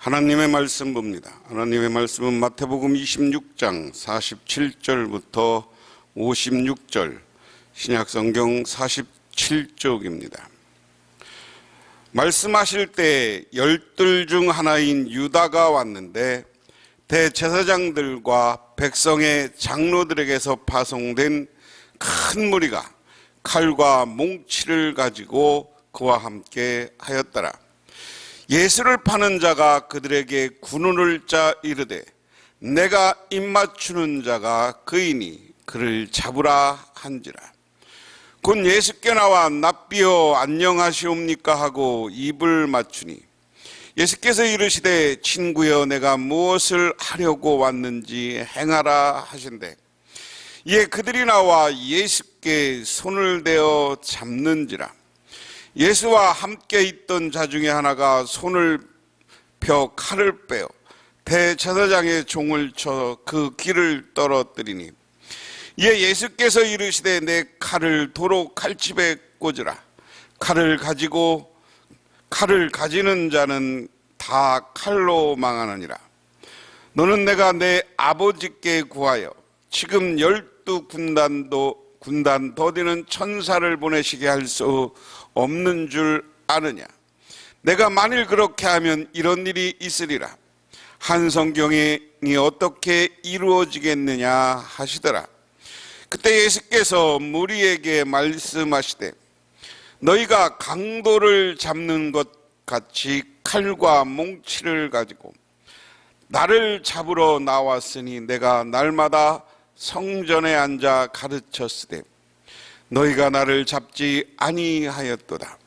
하나님의 말씀 봅니다. 하나님의 말씀은 마태복음 26장 47절부터 56절, 신약성경 47쪽입니다. 말씀하실 때 열둘 중 하나인 유다가 왔는데 대제사장들과 백성의 장로들에게서 파송된 큰 무리가 칼과 몽치를 가지고 그와 함께 하였더라. 예수를 파는 자가 그들에게 군운을 짜 이르되 내가 입맞추는 자가 그이니 그를 잡으라 한지라. 곧 예수께 나와 납비여 안녕하시옵니까 하고 입을 맞추니 예수께서 이르시되 친구여 내가 무엇을 하려고 왔는지 행하라 하신대. 이에 그들이 나와 예수께 손을 대어 잡는지라. 예수와 함께 있던 자 중에 하나가 손을 펴 칼을 빼어 대제사장의 종을 쳐 그 귀를 떨어뜨리니 이에 예수께서 이르시되 내 칼을 도로 칼집에 꽂으라. 칼을 가지는 자는 다 칼로 망하느니라. 너는 내가 내 아버지께 구하여 지금 12군단 더 되는 천사를 보내시게 할 수 없는 줄 아느냐. 내가 만일 그렇게 하면 이런 일이 있으리라. 한 성경이 어떻게 이루어지겠느냐 하시더라. 그때 예수께서 무리에게 말씀하시되 너희가 강도를 잡는 것 같이 칼과 몽치를 가지고 나를 잡으러 나왔으니 내가 날마다 성전에 앉아 가르쳤으되 너희가 나를 잡지 아니하였도다.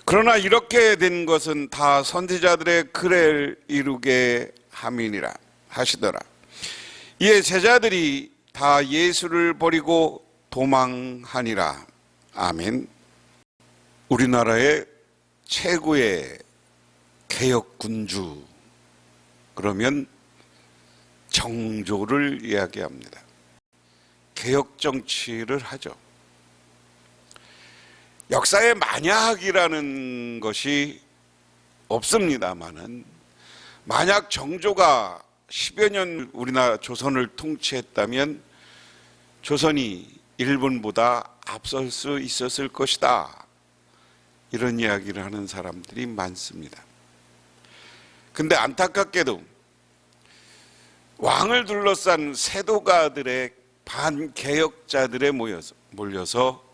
그러나 이렇게 된 것은 다 선지자들의 글을 이루게 함이니라 하시더라. 이에 제자들이 다 예수를 버리고 도망하니라. 아멘. 우리나라의 최고의 개혁군주 그러면 정조를 이야기합니다. 개혁 정치를 하죠. 역사에 만약이라는 것이 없습니다만은 만약 정조가 10여 년 우리나라 조선을 통치했다면 조선이 일본보다 앞설 수 있었을 것이다. 이런 이야기를 하는 사람들이 많습니다. 근데 안타깝게도 왕을 둘러싼 세도가들의 반개혁자들에 몰려서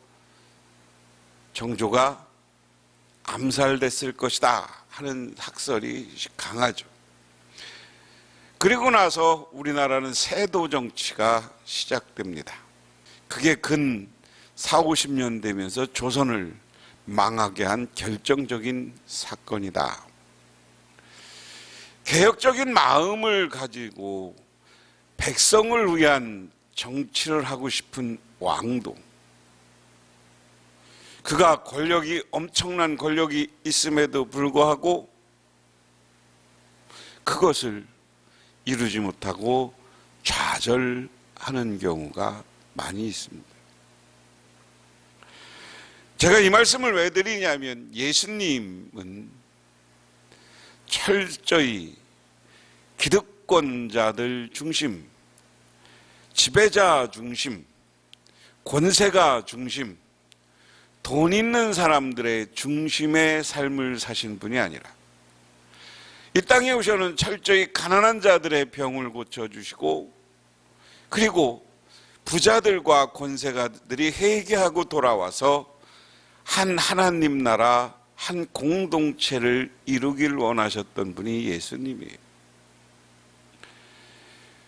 정조가 암살됐을 것이다 하는 학설이 강하죠. 그리고 나서 우리나라는 세도 정치가 시작됩니다. 그게 근 40-50년 되면서 조선을 망하게 한 결정적인 사건이다. 개혁적인 마음을 가지고 백성을 위한 정치를 하고 싶은 왕도 그가 엄청난 권력이 있음에도 불구하고 그것을 이루지 못하고 좌절하는 경우가 많이 있습니다. 제가 이 말씀을 왜 드리냐면 예수님은 철저히 기득권자들 중심, 지배자 중심, 권세가 중심, 돈 있는 사람들의 중심의 삶을 사신 분이 아니라 이 땅에 오셔는 철저히 가난한 자들의 병을 고쳐주시고 그리고 부자들과 권세가들이 회개하고 돌아와서 한 하나님 나라, 한 공동체를 이루길 원하셨던 분이 예수님이에요.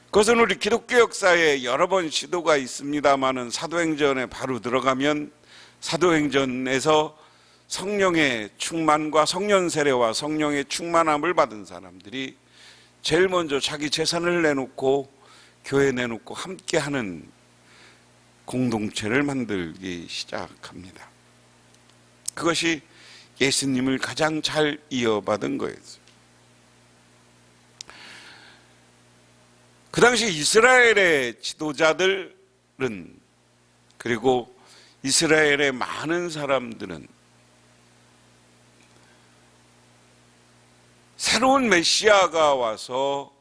그것은 우리 기독교 역사에 여러 번 시도가 있습니다마는 사도행전에 바로 들어가면 사도행전에서 성령의 충만과 성령 세례와 성령의 충만함을 받은 사람들이 제일 먼저 자기 재산을 내놓고 교회 내놓고 함께하는 공동체를 만들기 시작합니다. 그것이 예수님을 가장 잘 이어받은 거예요. 그 당시 이스라엘의 지도자들은 그리고 이스라엘의 많은 사람들은 새로운 메시아가 와서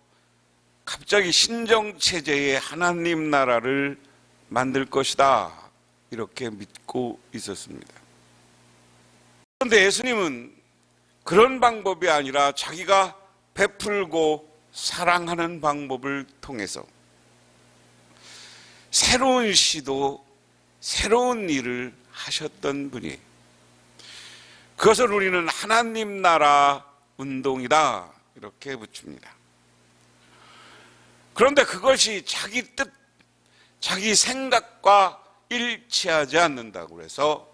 갑자기 신정체제의 하나님 나라를 만들 것이다, 이렇게 믿고 있었습니다. 그런데 예수님은 그런 방법이 아니라 자기가 베풀고 사랑하는 방법을 통해서 새로운 시도, 새로운 일을 하셨던 분이에요. 그것을 우리는 하나님 나라 운동이다, 이렇게 붙입니다. 그런데 그것이 자기 뜻, 자기 생각과 일치하지 않는다고 해서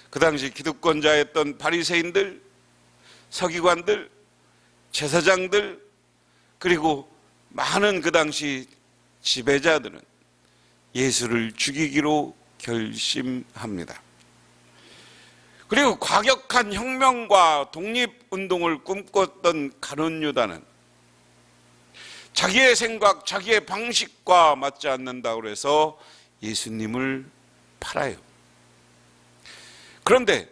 그 당시 기득권자였던 바리새인들, 서기관들, 제사장들, 그리고 많은 그 당시 지배자들은 예수를 죽이기로 결심합니다. 그리고 과격한 혁명과 독립운동을 꿈꿨던 가룟 유다는 자기의 생각, 자기의 방식과 맞지 않는다고 해서 예수님을 팔아요. 그런데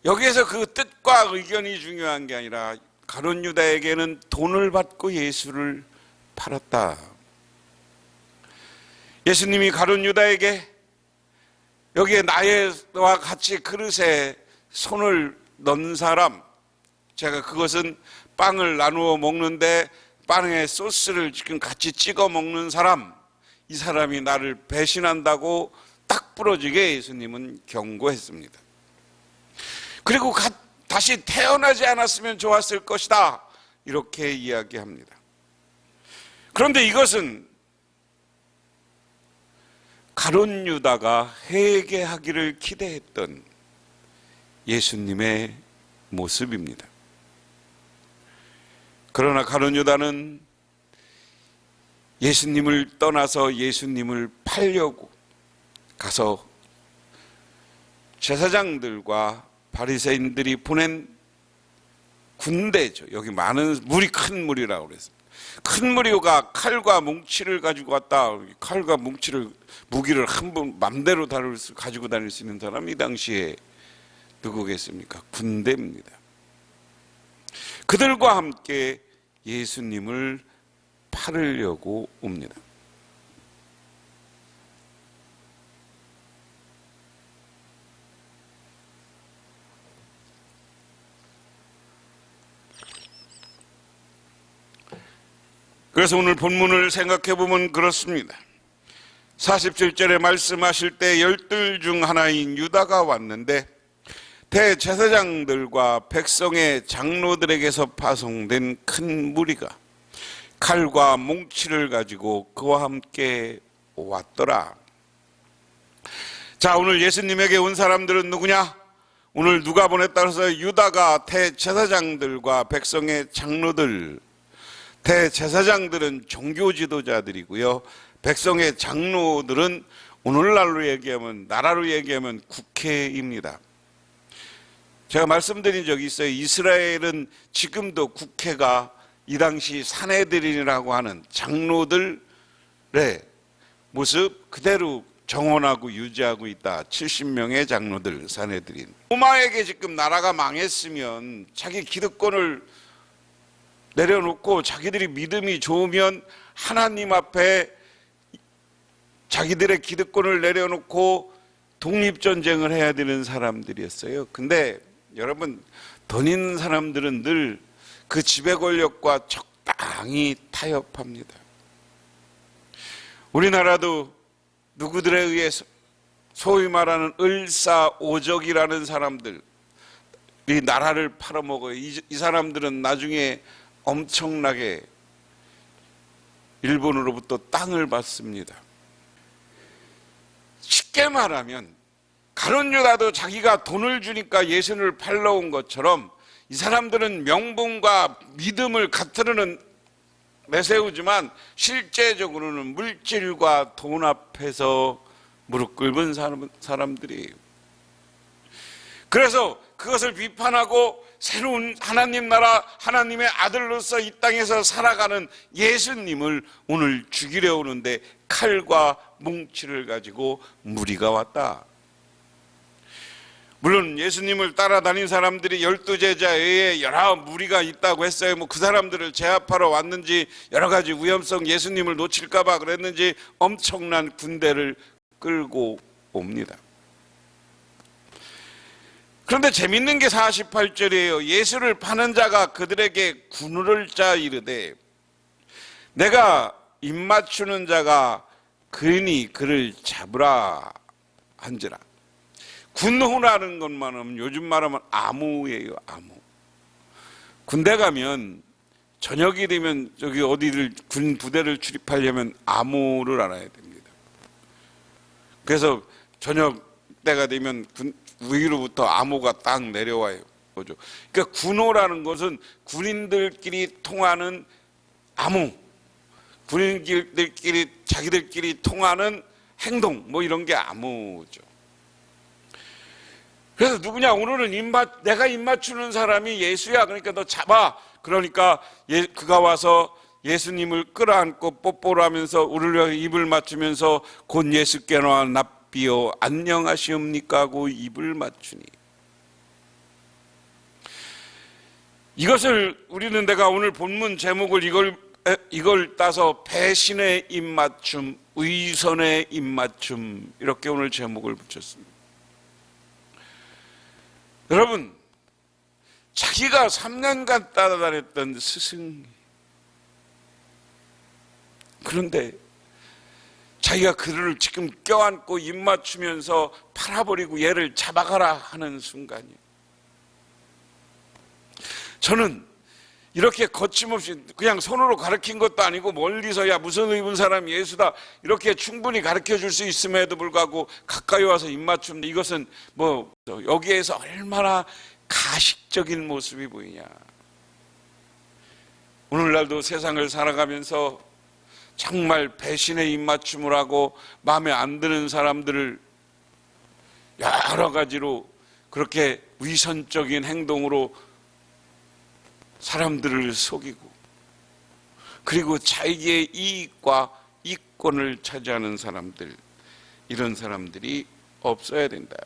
여기에서 그 뜻과 의견이 중요한 게 아니라 가룟 유다에게는 돈을 받고 예수를 팔았다. 예수님이 가룟 유다에게 여기에 나와 같이 그릇에 손을 넣는 사람, 제가 그것은 빵을 나누어 먹는데 빵에 소스를 지금 같이 찍어 먹는 사람, 이 사람이 나를 배신한다고 딱 부러지게 예수님은 경고했습니다. 그리고 다시 태어나지 않았으면 좋았을 것이다, 이렇게 이야기합니다. 그런데 이것은 가룟 유다가 회개하기를 기대했던 예수님의 모습입니다. 그러나 가룟 유다는 예수님을 떠나서 예수님을 팔려고 가서 제사장들과 바리새인들이 보낸 군대죠. 여기 많은 무리, 큰 무리라고 그랬습니다. 큰 무리가 칼과 뭉치를 가지고 왔다. 칼과 뭉치를, 무기를 한 번 맘대로 가지고 다닐 수 있는 사람이 이 당시에 누구겠습니까? 군대입니다. 그들과 함께 예수님을 팔으려고 옵니다. 그래서 오늘 본문을 생각해 보면 그렇습니다. 47절에 말씀하실 때 열둘 중 하나인 유다가 왔는데 대제사장들과 백성의 장로들에게서 파송된 큰 무리가 칼과 몽치를 가지고 그와 함께 왔더라. 자, 오늘 예수님에게 온 사람들은 누구냐? 오늘 누가 보냈다 해서 유다가 대제사장들과 백성의 장로들, 대제사장들은 종교 지도자들이고요, 백성의 장로들은 오늘날로 얘기하면, 나라로 얘기하면 국회입니다. 제가 말씀드린 적이 있어요. 이스라엘은 지금도 국회가 이 당시 산헤드린이라고 하는 장로들의 모습 그대로 정원하고 유지하고 있다. 70명의 장로들, 산헤드린. 로마에게 지금 나라가 망했으면 자기 기득권을 내려놓고 자기들이 믿음이 좋으면 하나님 앞에 자기들의 기득권을 내려놓고 독립전쟁을 해야 되는 사람들이었어요. 근데 여러분, 돈 있는 사람들은 늘 그 지배 권력과 적당히 타협합니다. 우리나라도 누구들에 의해서 소위 말하는 을사오적이라는 사람들이 나라를 팔아먹어요. 이 사람들은 나중에 엄청나게 일본으로부터 땅을 받습니다. 쉽게 말하면 가룟 유다도 자기가 돈을 주니까 예수를 팔러 온 것처럼 이 사람들은 명분과 믿음을 갖추려는 내세우지만 실제적으로는 물질과 돈 앞에서 무릎 꿇은 사람들이에요. 그래서 그것을 비판하고 새로운 하나님 나라, 하나님의 아들로서 이 땅에서 살아가는 예수님을 오늘 죽이려 오는데 칼과 뭉치를 가지고 무리가 왔다. 물론 예수님을 따라다닌 사람들이 12제자 외에 여러 무리가 있다고 했어요. 뭐 그 사람들을 제압하러 왔는지 여러 가지 위험성, 예수님을 놓칠까 봐 그랬는지 엄청난 군대를 끌고 옵니다. 그런데 재밌는 게 48절이에요. 예수를 파는 자가 그들에게 군우를 짜 이르되 내가 입맞추는 자가 그러니 그를 잡으라 한지라. 군우라는 것만은 요즘 말하면 암호예요. 암호. 군대 가면 저녁이 되면 저기 어디를 군 부대를 출입하려면 암호를 알아야 됩니다. 그래서 저녁 때가 되면 위로부터 암호가 딱 내려와요. 그죠? 그러니까 군호라는 것은 군인들끼리 통하는 암호, 군인들끼리 자기들끼리 통하는 행동, 뭐 이런 게 암호죠. 그래서 누구냐? 오늘은 내가 입맞추는 사람이 예수야. 그러니까 너 잡아. 그러니까 그가 와서 예수님을 끌어안고 뽀뽀를 하면서 우리를 입을 맞추면서 곧 예수께나 납비여 안녕하시옵니까 하고 입을 맞추니. 이것을 우리는 내가 오늘 본문 제목을 이걸 따서 배신의 입맞춤, 위선의 입맞춤 이렇게 오늘 제목을 붙였습니다. 여러분, 자기가 3년간 따라다녔던 스승, 그런데 자기가 그를 지금 껴안고 입맞추면서 팔아버리고 얘를 잡아가라 하는 순간이에요. 저는 이렇게 거침없이 그냥 손으로 가르친 것도 아니고 멀리서 야 무슨 의 입은 사람이 예수다 이렇게 충분히 가르쳐 줄 수 있음에도 불구하고 가까이 와서 입맞춤, 이것은 뭐 여기에서 얼마나 가식적인 모습이 보이냐. 오늘날도 세상을 살아가면서 정말 배신의 입맞춤을 하고 마음에 안 드는 사람들을 여러 가지로 그렇게 위선적인 행동으로 사람들을 속이고 그리고 자기의 이익과 이권을 차지하는 사람들, 이런 사람들이 없어야 된다.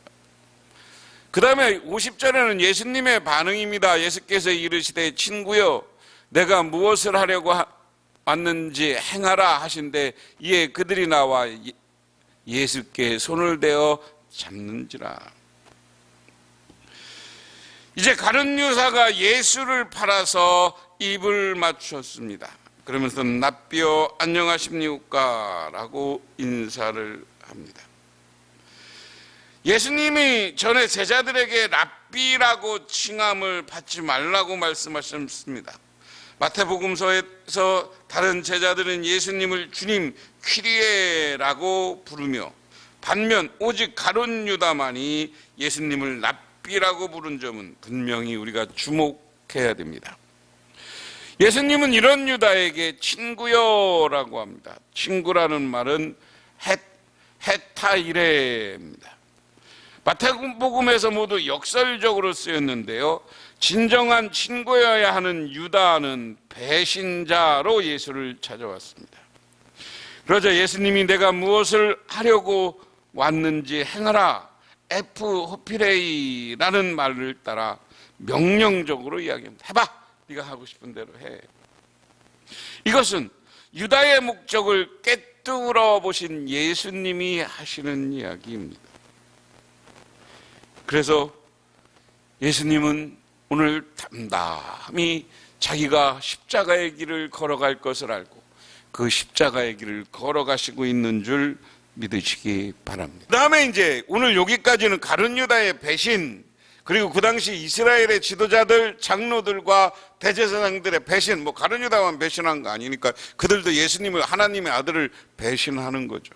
그 다음에 50절에는 예수님의 반응입니다. 예수께서 이르시되 친구여 내가 무엇을 하려고 왔는지 행하라 하신데 이에 그들이 나와 예수께 손을 대어 잡는지라. 이제 가룟 유사가 예수를 팔아서 입을 맞추었습니다. 그러면서 납비여 안녕하십니까 라고 인사를 합니다. 예수님이 전에 제자들에게 랍비라고 칭함을 받지 말라고 말씀하셨습니다. 마태복음서에서 다른 제자들은 예수님을 주님 퀴리에라고 부르며 반면 오직 가룟 유다만이 예수님을 랍비라고 부른 점은 분명히 우리가 주목해야 됩니다. 예수님은 이런 유다에게 친구여라고 합니다. 친구라는 말은 헤타이레입니다. 마태복음에서 모두 역설적으로 쓰였는데요, 진정한 친구여야 하는 유다는 배신자로 예수를 찾아왔습니다. 그러자 예수님이 내가 무엇을 하려고 왔는지 행하라, 에프 호피레이라는 말을 따라 명령적으로 이야기합니다. 해봐, 네가 하고 싶은 대로 해. 이것은 유다의 목적을 꿰뚫어 보신 예수님이 하시는 이야기입니다. 그래서 예수님은 오늘 담담히 자기가 십자가의 길을 걸어갈 것을 알고 그 십자가의 길을 걸어가시고 있는 줄 믿으시기 바랍니다. 그 다음에 이제 오늘 여기까지는 가룟 유다의 배신, 그리고 그 당시 이스라엘의 지도자들, 장로들과 대제사장들의 배신, 뭐 가룟 유다만 배신한 거 아니니까 그들도 예수님을, 하나님의 아들을 배신하는 거죠.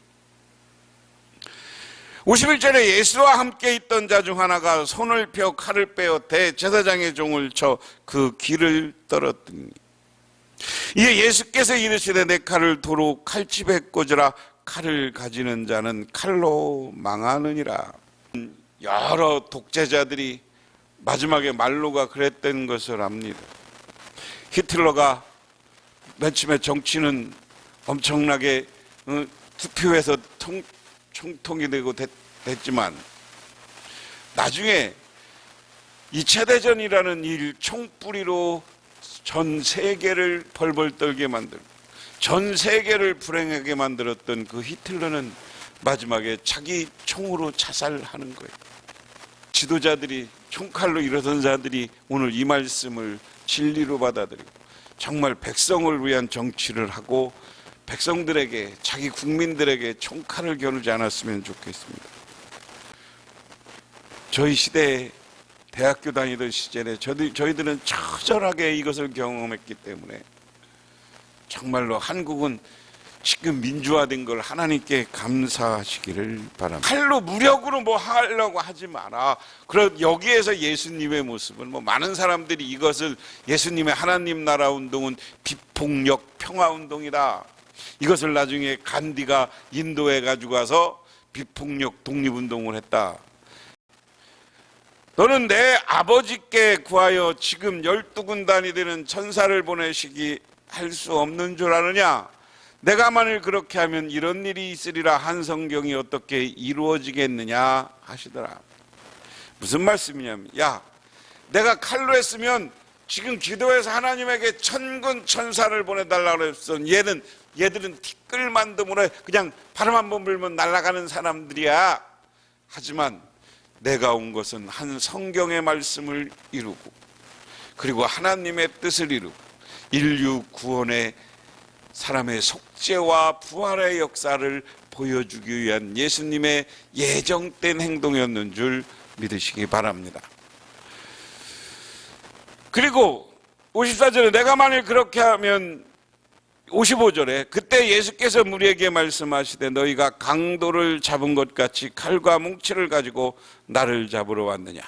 51절에 예수와 함께 있던 자 중 하나가 손을 펴 칼을 빼어 대제사장의 종을 쳐 그 귀를 떨었더니 이에 예수께서 이르시되 내 칼을 도로 칼집에 꽂으라, 칼을 가지는 자는 칼로 망하느니라. 여러 독재자들이 마지막에 말로가 그랬던 것을 압니다. 히틀러가 맨 처음에 정치는 엄청나게 투표해서 총통이 되고 됐지만 나중에 2차 대전이라는 일 총뿌리로 전 세계를 벌벌 떨게 만들고 전 세계를 불행하게 만들었던 그 히틀러는 마지막에 자기 총으로 자살하는 거예요. 지도자들이, 총칼로 일어선 자들이 오늘 이 말씀을 진리로 받아들이고 정말 백성을 위한 정치를 하고 백성들에게, 자기 국민들에게 총칼을 겨누지 않았으면 좋겠습니다. 저희 시대에 대학교 다니던 시절에 저희들은 처절하게 이것을 경험했기 때문에 정말로 한국은 지금 민주화된 걸 하나님께 감사하시기를 바랍니다. 칼로 무력으로 뭐 하려고 하지 마라. 그럼 여기에서 예수님의 모습은 뭐 많은 사람들이 이것을 예수님의 하나님 나라 운동은 비폭력 평화 운동이다. 이것을 나중에 간디가 인도에 가지고 와서 비폭력 독립운동을 했다. 너는 내 아버지께 구하여 지금 12군단이 되는 천사를 보내시기 할 수 없는 줄 아느냐? 내가 만일 그렇게 하면 이런 일이 있으리라 한 성경이 어떻게 이루어지겠느냐 하시더라. 무슨 말씀이냐면, 야, 내가 칼로 했으면 지금 기도해서 하나님에게 천군 천사를 보내달라고 그랬어. 얘들은 티끌만도 모래 그냥 바람 한번 불면 날아가는 사람들이야. 하지만 내가 온 것은 한 성경의 말씀을 이루고 그리고 하나님의 뜻을 이루고 인류 구원의 사람의 속죄와 부활의 역사를 보여주기 위한 예수님의 예정된 행동이었는 줄 믿으시기 바랍니다. 그리고 54절에 내가 만일 그렇게 하면 55절에 그때 예수께서 무리에게 말씀하시되 너희가 강도를 잡은 것 같이 칼과 뭉치를 가지고 나를 잡으러 왔느냐?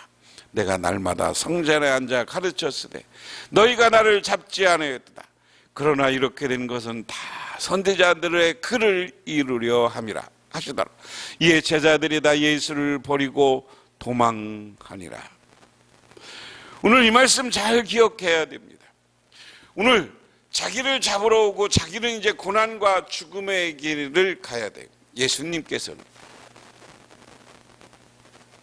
내가 날마다 성전에 앉아 가르쳤으되 너희가 나를 잡지 아니하였도다. 그러나 이렇게 된 것은 다 선지자들의 글을 이루려 함이라 하시더라. 이에 제자들이 다 예수를 버리고 도망하니라. 오늘 이 말씀 잘 기억해야 됩니다. 오늘 자기를 잡으러 오고 자기는 이제 고난과 죽음의 길을 가야 돼요. 예수님께서는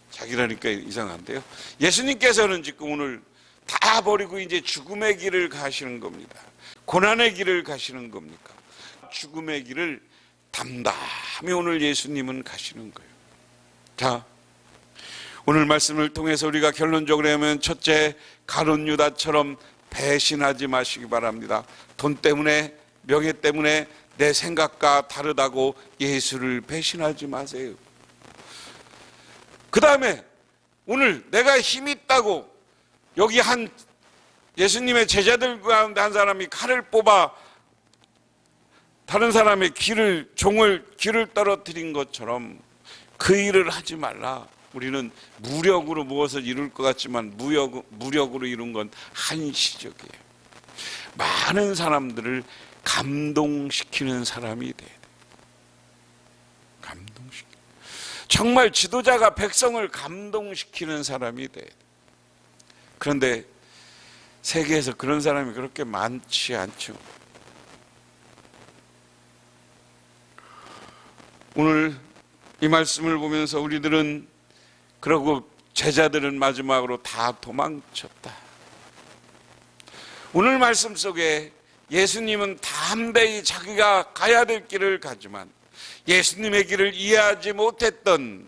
자기라니까 이상한데요. 예수님께서는 지금 오늘 다 버리고 이제 죽음의 길을 가시는 겁니다. 고난의 길을 가시는 겁니까? 죽음의 길을 담담히 오늘 예수님은 가시는 거예요. 자, 오늘 말씀을 통해서 우리가 결론적으로 하면 첫째, 가룟 유다처럼 배신하지 마시기 바랍니다. 돈 때문에, 명예 때문에 내 생각과 다르다고 예수를 배신하지 마세요. 그 다음에 오늘 내가 힘 있다고 여기 한 예수님의 제자들 가운데 한 사람이 칼을 뽑아 다른 사람의 귀를 떨어뜨린 것처럼 그 일을 하지 말라. 우리는 무력으로 무엇을 이룰 것 같지만 무력으로 이룬 건 한시적이에요. 많은 사람들을 감동시키는 사람이 돼야 돼요. 정말 지도자가 백성을 감동시키는 사람이 돼야 돼요. 그런데 세계에서 그런 사람이 그렇게 많지 않죠. 오늘 이 말씀을 보면서 우리들은, 그러고 제자들은 마지막으로 다 도망쳤다. 오늘 말씀 속에 예수님은 담대히 자기가 가야 될 길을 가지만 예수님의 길을 이해하지 못했던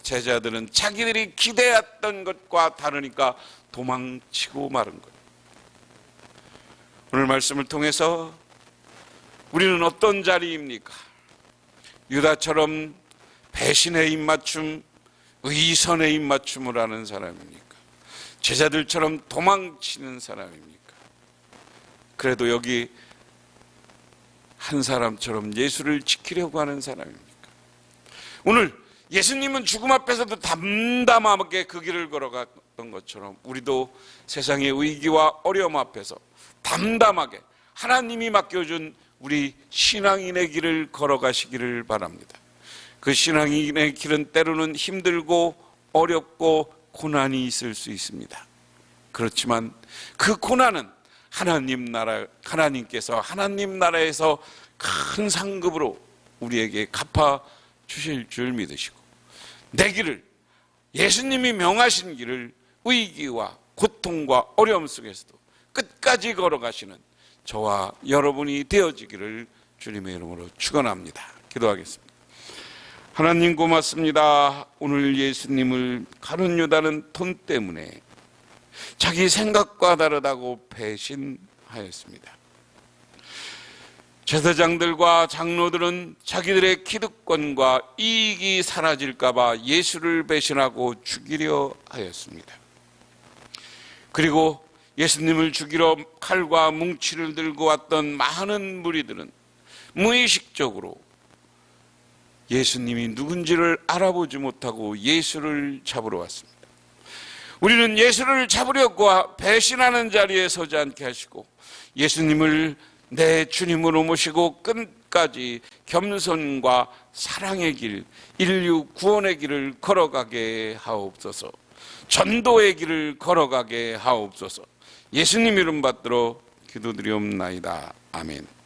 제자들은 자기들이 기대했던 것과 다르니까 도망치고 마른 거예요. 오늘 말씀을 통해서 우리는 어떤 자리입니까? 유다처럼 배신의 입맞춤, 의선의 입맞춤을 하는 사람입니까? 제자들처럼 도망치는 사람입니까? 그래도 여기 한 사람처럼 예수를 지키려고 하는 사람입니까? 오늘 예수님은 죽음 앞에서도 담담하게 그 길을 걸어갔던 것처럼 우리도 세상의 위기와 어려움 앞에서 담담하게 하나님이 맡겨준 우리 신앙인의 길을 걸어가시기를 바랍니다. 그 신앙인의 길은 때로는 힘들고 어렵고 고난이 있을 수 있습니다. 그렇지만 그 고난은 하나님께서 하나님 나라에서 큰 상급으로 우리에게 갚아 주실 줄 믿으시고 내 길을 예수님이 명하신 길을 위기와 고통과 어려움 속에서도 끝까지 걸어가시는 저와 여러분이 되어지기를 주님의 이름으로 축원합니다. 기도하겠습니다. 하나님 고맙습니다. 오늘 예수님을 가룟 유다는 돈 때문에 자기 생각과 다르다고 배신하였습니다. 제사장들과 장로들은 자기들의 기득권과 이익이 사라질까 봐 예수를 배신하고 죽이려 하였습니다. 그리고 예수님을 죽이러 칼과 뭉치를 들고 왔던 많은 무리들은 무의식적으로 예수님이 누군지를 알아보지 못하고 예수를 잡으러 왔습니다. 우리는 예수를 잡으려고 배신하는 자리에 서지 않게 하시고 예수님을 내 주님으로 모시고 끝까지 겸손과 사랑의 길, 인류 구원의 길을 걸어가게 하옵소서. 전도의 길을 걸어가게 하옵소서. 예수님 이름 받들어 기도드리옵나이다. 아멘.